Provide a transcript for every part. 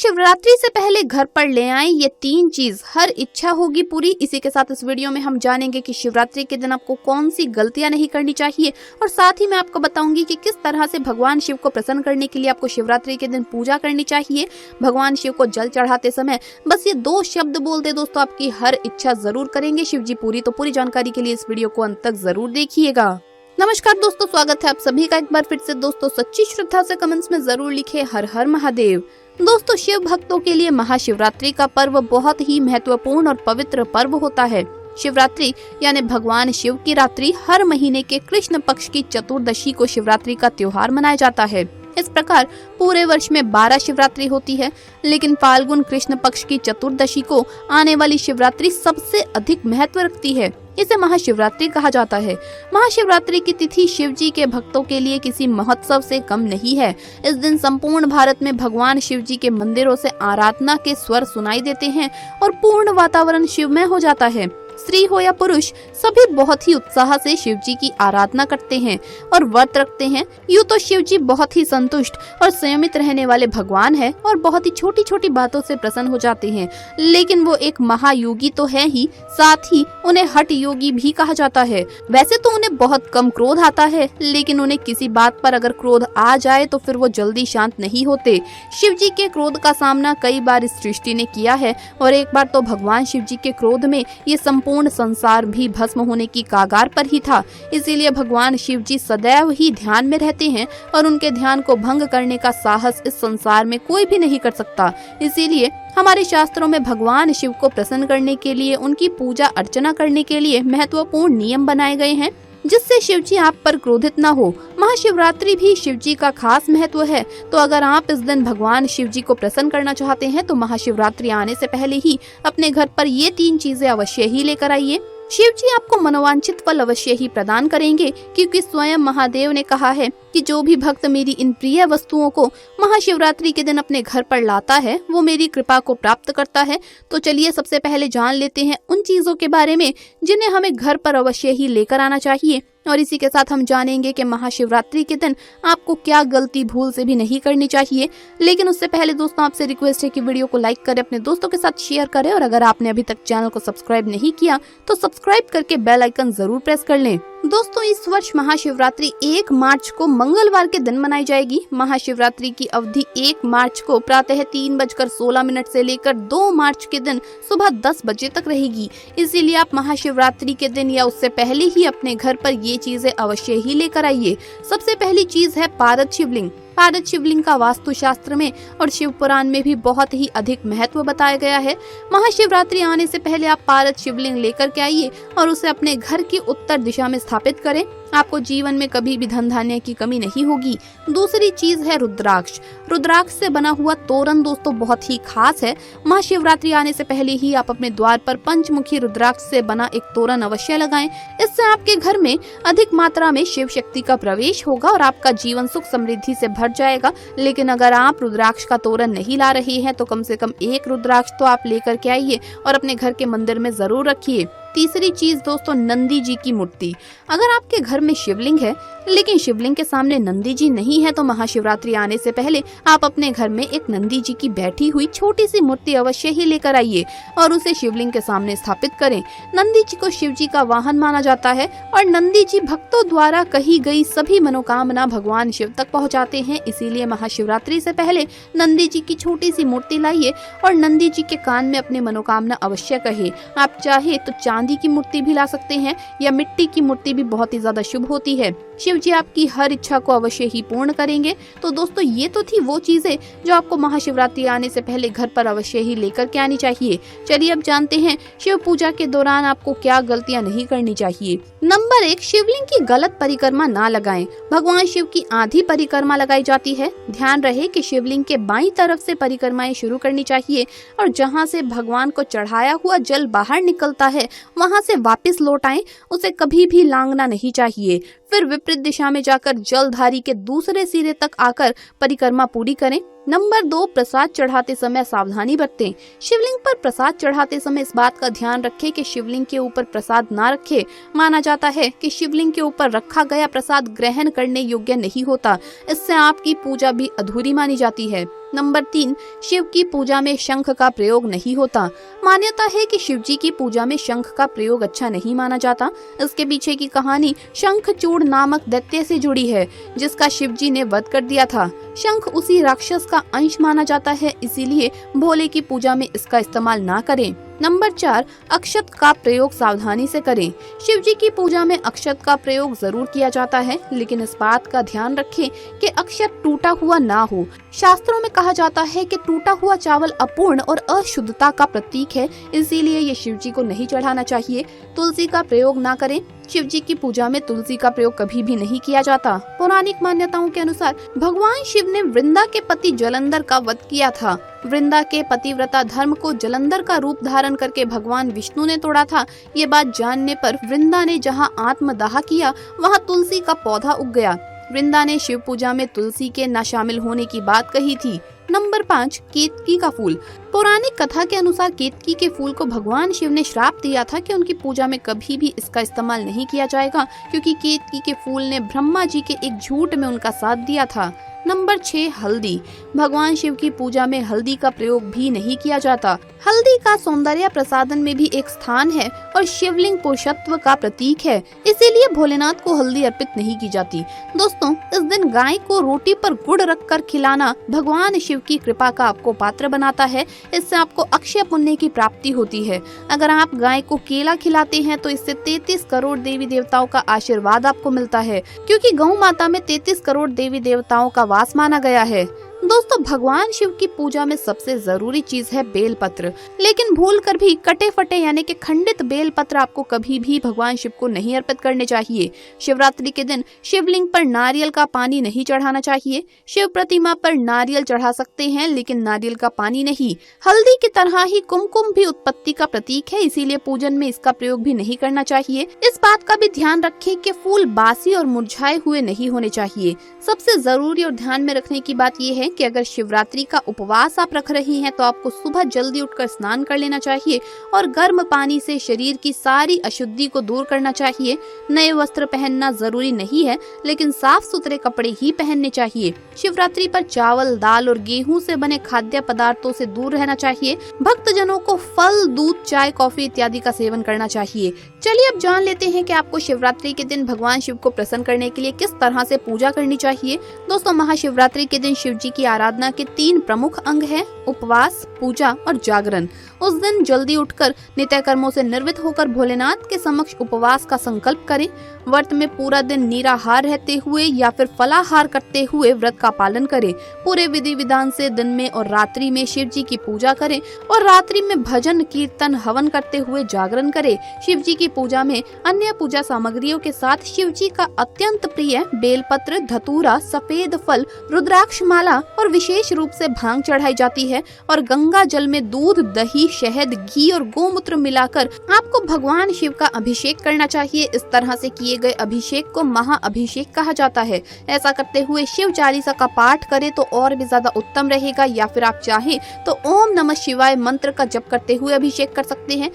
महाशिवरात्रि से पहले घर पर ले आएं ये 3 चीज, हर इच्छा होगी पूरी। इसी के साथ इस वीडियो में हम जानेंगे कि शिवरात्रि के दिन आपको कौन सी गलतियां नहीं करनी चाहिए और साथ ही मैं आपको बताऊंगी कि किस तरह से भगवान शिव को प्रसन्न करने के लिए आपको शिवरात्रि के दिन पूजा करनी चाहिए। भगवान शिव को जल चढ़ाते समय बस ये 2 शब्द बोलते दोस्तों आपकी हर इच्छा जरूर करेंगे शिव जी पूरी। तो पूरी जानकारी के लिए इस वीडियो को अंत तक जरूर देखिएगा। नमस्कार दोस्तों, स्वागत है आप सभी का एक बार फिर से। दोस्तों सच्ची श्रद्धा से कमेंट्स में जरूर लिखे हर हर महादेव। दोस्तों शिव भक्तों के लिए महाशिवरात्रि का पर्व बहुत ही महत्वपूर्ण और पवित्र पर्व होता है। शिवरात्रि यानी भगवान शिव की रात्रि हर महीने के कृष्ण पक्ष की चतुर्दशी को शिवरात्रि का त्योहार मनाया जाता है। इस प्रकार पूरे वर्ष में 12 शिवरात्रि होती है, लेकिन फाल्गुन कृष्ण पक्ष की चतुर्दशी को आने वाली शिवरात्रि सबसे अधिक महत्व रखती है। इसे महाशिवरात्रि कहा जाता है। महाशिवरात्रि की तिथि शिव जी के भक्तों के लिए किसी महोत्सव से कम नहीं है। इस दिन संपूर्ण भारत में भगवान शिव जी के मंदिरों से आराधना के स्वर सुनाई देते हैं और पूर्ण वातावरण शिवमय हो जाता है। स्त्री हो या पुरुष सभी बहुत ही उत्साह से शिव जी की आराधना करते हैं और व्रत रखते हैं। यूँ तो शिव जी बहुत ही संतुष्ट और संयमित रहने वाले भगवान है और बहुत ही छोटी छोटी बातों से प्रसन्न हो जाते हैं, लेकिन वो एक महायोगी तो है ही, साथ ही उन्हें हठ योगी भी कहा जाता है। वैसे तो उन्हें बहुत कम क्रोध आता है, लेकिन उन्हें किसी बात पर अगर क्रोध आ जाए तो फिर वो जल्दी शांत नहीं होते। शिव जी के क्रोध का सामना कई बार इस सृष्टि ने किया है और एक बार तो भगवान शिव जी के क्रोध में ये संपूर्ण संसार भी भस्म होने की कागार पर ही था। इसीलिए भगवान शिव जी सदैव ही ध्यान में रहते हैं और उनके ध्यान को भंग करने का साहस इस संसार में कोई भी नहीं कर सकता। इसीलिए हमारे शास्त्रों में भगवान शिव को प्रसन्न करने के लिए, उनकी पूजा अर्चना करने के लिए महत्वपूर्ण नियम बनाए गए हैं, जिससे शिव जी आप पर क्रोधित न हो। महाशिवरात्रि भी शिव जी का खास महत्व है, तो अगर आप इस दिन भगवान शिव जी को प्रसन्न करना चाहते हैं तो महाशिवरात्रि आने से पहले ही अपने घर पर ये 3 चीजें अवश्य ही लेकर आइए। शिव जी आपको मनोवांछित फल अवश्य ही प्रदान करेंगे, क्योंकि स्वयं महादेव ने कहा है कि जो भी भक्त मेरी इन प्रिय वस्तुओं को महाशिवरात्रि के दिन अपने घर पर लाता है वो मेरी कृपा को प्राप्त करता है। तो चलिए सबसे पहले जान लेते हैं उन चीजों के बारे में जिन्हें हमें घर पर अवश्य ही लेकर आना चाहिए, और इसी के साथ हम जानेंगे कि महाशिवरात्रि के दिन आपको क्या गलती भूल से भी नहीं करनी चाहिए। लेकिन उससे पहले दोस्तों आपसे रिक्वेस्ट है कि वीडियो को लाइक करें, अपने दोस्तों के साथ शेयर करें, और अगर आपने अभी तक चैनल को सब्सक्राइब नहीं किया तो सब्सक्राइब करके बेल आइकन जरूर प्रेस कर लें। दोस्तों इस वर्ष महाशिवरात्रि 1 मार्च को मंगलवार के दिन मनाई जाएगी। महाशिवरात्रि की अवधि 1 मार्च को प्रातः 3:16 से लेकर 2 मार्च के दिन सुबह 10 बजे तक रहेगी। इसीलिए आप महाशिवरात्रि के दिन या उससे पहले ही अपने घर पर ये चीजें अवश्य ही लेकर आइए। सबसे पहली चीज है पारद शिवलिंग। पारद शिवलिंग का वास्तुशास्त्र में और शिव पुराण में भी बहुत ही अधिक महत्व बताया गया है। महाशिवरात्रि आने से पहले आप पारद शिवलिंग लेकर के आइए और उसे अपने घर की उत्तर दिशा में स्थापित करें। आपको जीवन में कभी भी धन धान्य की कमी नहीं होगी। दूसरी चीज है रुद्राक्ष। रुद्राक्ष से बना हुआ तोरण दोस्तों बहुत ही खास है। महाशिवरात्रि आने से पहले ही आप अपने द्वार पर पंचमुखी रुद्राक्ष से बना एक तोरण अवश्य लगाएं। इससे आपके घर में अधिक मात्रा में शिव शक्ति का प्रवेश होगा और आपका जीवन सुख समृद्धि से भर जाएगा। लेकिन अगर आप रुद्राक्ष का तोरण नहीं ला रहे हैं तो कम से कम 1 रुद्राक्ष तो आप लेकर के आइए और अपने घर के मंदिर में जरूर रखिए। तीसरी चीज दोस्तों नंदी जी की मूर्ति। अगर आपके घर में शिवलिंग है लेकिन शिवलिंग के सामने नंदी जी नहीं है तो महाशिवरात्रि आने से पहले आप अपने घर में एक नंदी जी की बैठी हुई छोटी सी मूर्ति अवश्य ही लेकर आइए और उसे शिवलिंग के सामने स्थापित करें। नंदी जी को शिव जी का वाहन माना जाता है और नंदी जी भक्तों द्वारा कही गई सभी मनोकामना भगवान शिव तक पहुँचाते हैं। इसीलिए महाशिवरात्रि से पहले नंदी जी की छोटी सी मूर्ति लाइए और नंदी जी के कान में अपने मनोकामना अवश्य कहे। आप चाहे तो चांदी की मूर्ति भी ला सकते हैं या मिट्टी की मूर्ति भी बहुत ही ज्यादा शुभ होती है। शिव जी आपकी हर इच्छा को अवश्य ही पूर्ण करेंगे। तो दोस्तों ये तो थी वो चीजें जो आपको महाशिवरात्रि आने से पहले घर पर अवश्य ही लेकर के आनी चाहिए। चलिए अब जानते हैं शिव पूजा के दौरान आपको क्या गलतियां नहीं करनी चाहिए। नंबर 1, शिवलिंग की गलत परिक्रमा ना लगाएं। भगवान शिव की आधी परिक्रमा लगाई जाती है। ध्यान रहे कि शिवलिंग के बाईं तरफ से परिक्रमाएं शुरू करनी चाहिए और जहां से भगवान को चढ़ाया हुआ जल बाहर निकलता है वहां से वापस लौट आएं। उसे कभी भी लांघना नहीं चाहिए। फिर विपरीत दिशा में जाकर जलधारी के दूसरे सिरे तक आकर परिक्रमा पूरी करें। नंबर 2, प्रसाद चढ़ाते समय सावधानी बरतें। शिवलिंग पर प्रसाद चढ़ाते समय इस बात का ध्यान रखें कि शिवलिंग के ऊपर प्रसाद ना रखें। माना जाता है कि शिवलिंग के ऊपर रखा गया प्रसाद ग्रहण करने योग्य नहीं होता, इससे आपकी पूजा भी अधूरी मानी जाती है। नंबर 3, शिव की पूजा में शंख का प्रयोग नहीं होता। मान्यता है कि शिव जी की पूजा में शंख का प्रयोग अच्छा नहीं माना जाता। इसके पीछे की कहानी शंखचूड़ नामक दैत्य से जुड़ी है, जिसका शिव जी ने वध कर दिया था। शंख उसी राक्षस का अंश माना जाता है, इसीलिए भोले की पूजा में इसका इस्तेमाल ना करें। नंबर 4, अक्षत का प्रयोग सावधानी से करें। शिव जी की पूजा में अक्षत का प्रयोग जरूर किया जाता है, लेकिन इस बात का ध्यान रखें कि अक्षत टूटा हुआ ना हो। शास्त्रों में कहा जाता है कि टूटा हुआ चावल अपूर्ण और अशुद्धता का प्रतीक है, इसीलिए ये शिव जी को नहीं चढ़ाना चाहिए। तुलसी का प्रयोग ना करें। शिव जी की पूजा में तुलसी का प्रयोग कभी भी नहीं किया जाता। पौराणिक मान्यताओं के अनुसार भगवान शिव ने वृंदा के पति जलंधर का वध किया था। वृंदा के पतिव्रता धर्म को जलंधर का रूप धारण करके भगवान विष्णु ने तोड़ा था। ये बात जानने पर वृंदा ने जहां आत्मदाह किया, वहां तुलसी का पौधा उग गया। वृंदा ने शिव पूजा में तुलसी के न शामिल होने की बात कही थी। नंबर 5, केतकी का फूल। पौराणिक कथा के अनुसार केतकी के फूल को भगवान शिव ने श्राप दिया था कि उनकी पूजा में कभी भी इसका इस्तेमाल नहीं किया जाएगा, क्योंकि केतकी के फूल ने ब्रह्मा जी के एक झूठ में उनका साथ दिया था। नंबर 6, हल्दी। भगवान शिव की पूजा में हल्दी का प्रयोग भी नहीं किया जाता। हल्दी का सौंदर्य प्रसाधन में भी एक स्थान है और शिवलिंग पुरुषत्व का प्रतीक है, इसीलिए भोलेनाथ को हल्दी अर्पित नहीं की जाती। दोस्तों, इस दिन गाय को रोटी पर गुड़ रखकर खिलाना भगवान शिव की कृपा का आपको पात्र बनाता है। इससे आपको अक्षय पुण्य की प्राप्ति होती है। अगर आप गाय को केला खिलाते हैं तो इससे 33 करोड़ देवी देवताओं का आशीर्वाद आपको मिलता है, क्योंकि गौ माता में 33 करोड़ देवी देवताओं का वास माना गया है। दोस्तों, भगवान शिव की पूजा में सबसे जरूरी चीज है बेलपत्र, लेकिन भूलकर भी कटे फटे यानी कि खंडित बेलपत्र आपको कभी भी भगवान शिव को नहीं अर्पित करने चाहिए। शिवरात्रि के दिन शिवलिंग पर नारियल का पानी नहीं चढ़ाना चाहिए। शिव प्रतिमा पर नारियल चढ़ा सकते हैं, लेकिन नारियल का पानी नहीं। हल्दी की तरह ही कुमकुम भी उत्पत्ति का प्रतीक है, इसीलिए पूजन में इसका प्रयोग भी नहीं करना चाहिए। इस बात का भी ध्यान रखें कि फूल बासी और मुरझाए हुए नहीं होने चाहिए। सबसे जरूरी और ध्यान में रखने की बात यह है कि अगर शिवरात्रि का उपवास आप रख रही हैं तो आपको सुबह जल्दी उठकर स्नान कर लेना चाहिए और गर्म पानी से शरीर की सारी अशुद्धि को दूर करना चाहिए। नए वस्त्र पहनना जरूरी नहीं है, लेकिन साफ सुथरे कपड़े ही पहनने चाहिए। शिवरात्रि पर चावल, दाल और गेहूं से बने खाद्य पदार्थों से दूर रहना चाहिए। भक्तजनों को फल, दूध, चाय, कॉफी इत्यादि का सेवन करना चाहिए। चलिए अब जान लेते हैं कि आपको शिवरात्रि के दिन भगवान शिव को प्रसन्न करने के लिए किस तरह से पूजा करनी चाहिए। दोस्तों, महाशिवरात्रि के दिन शिव जी की आराधना के 3 प्रमुख अंग हैं: उपवास, पूजा और जागरण। उस दिन जल्दी उठकर नित्य कर्मों से निर्वृत्त होकर भोलेनाथ के समक्ष उपवास का संकल्प करें। व्रत में पूरा दिन निराहार रहते हुए या फिर फलाहार करते हुए व्रत का पालन करें। पूरे विधि विधान से दिन में और रात्रि में शिव जी की पूजा करें और रात्रि में भजन, कीर्तन, हवन करते हुए जागरण करें। शिव जी की पूजा में अन्य पूजा सामग्रियों के साथ शिव जी का अत्यंत प्रिय बेलपत्र, धतूरा, सफेद फल, रुद्राक्ष माला और विशेष रूप से भांग चढ़ाई जाती है और गंगा जल में दूध, दही, शहद, घी और गोमूत्र मिलाकर आपको भगवान शिव का अभिषेक करना चाहिए। इस तरह से किए गए अभिषेक को महाअभिषेक कहा जाता है। ऐसा करते हुए शिव चालीसा का पाठ करें तो और भी ज्यादा उत्तम रहेगा, या फिर आप चाहें तो ओम नमः शिवाय मंत्र का जप करते हुए अभिषेक कर सकते हैं।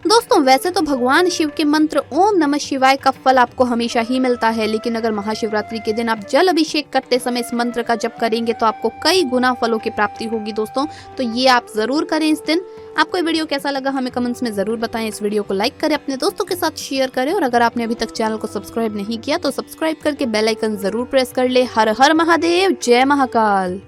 दोस्तों, वैसे तो भगवान शिव के मंत्र ओम नमः शिवाय का फल आपको हमेशा ही मिलता है, लेकिन अगर महाशिवरात्रि के दिन आप जल अभिषेक करते समय इस मंत्र का जप करेंगे तो आपको कई गुना फलों की प्राप्ति होगी। दोस्तों, तो ये आप जरूर करें इस दिन। आपको ये वीडियो कैसा लगा हमें कमेंट्स में जरूर बताएं। इस वीडियो को लाइक करें, अपने दोस्तों के साथ शेयर करें और अगर आपने अभी तक चैनल को सब्सक्राइब नहीं किया तो सब्सक्राइब करके बेल आइकन जरूर प्रेस कर ले। हर हर महादेव, जय महाकाल।